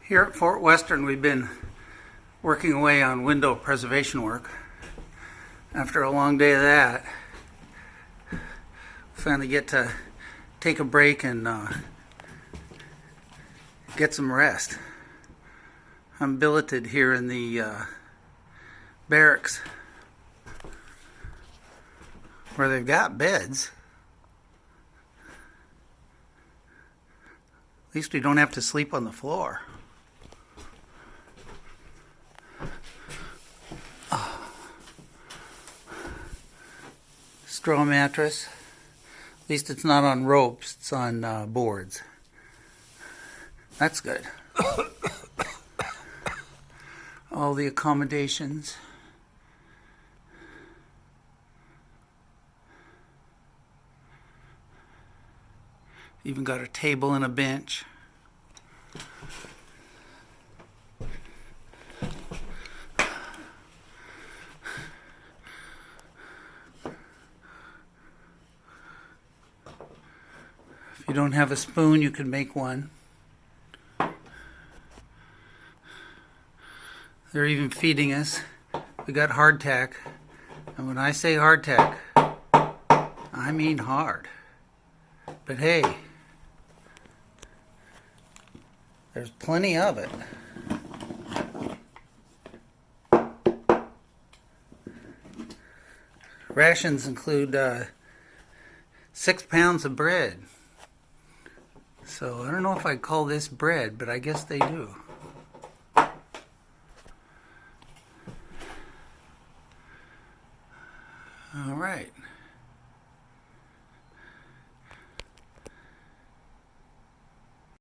Here at Fort Western, we've been working away on window preservation work. After a long day of that, we finally get to take a break and get some rest. I'm billeted here in the barracks, where they've got beds. At least we don't have to sleep on the floor. Straw mattress. At least it's not on ropes, it's on boards. That's good. All the accommodations. Even got a table and a bench. If you don't have a spoon, you can make one. They're even feeding us. We got hardtack. And when I say hardtack, I mean hard. But hey, there's plenty of it. Rations include 6 pounds of bread. So I don't know if I call this bread, but I guess they do. All right.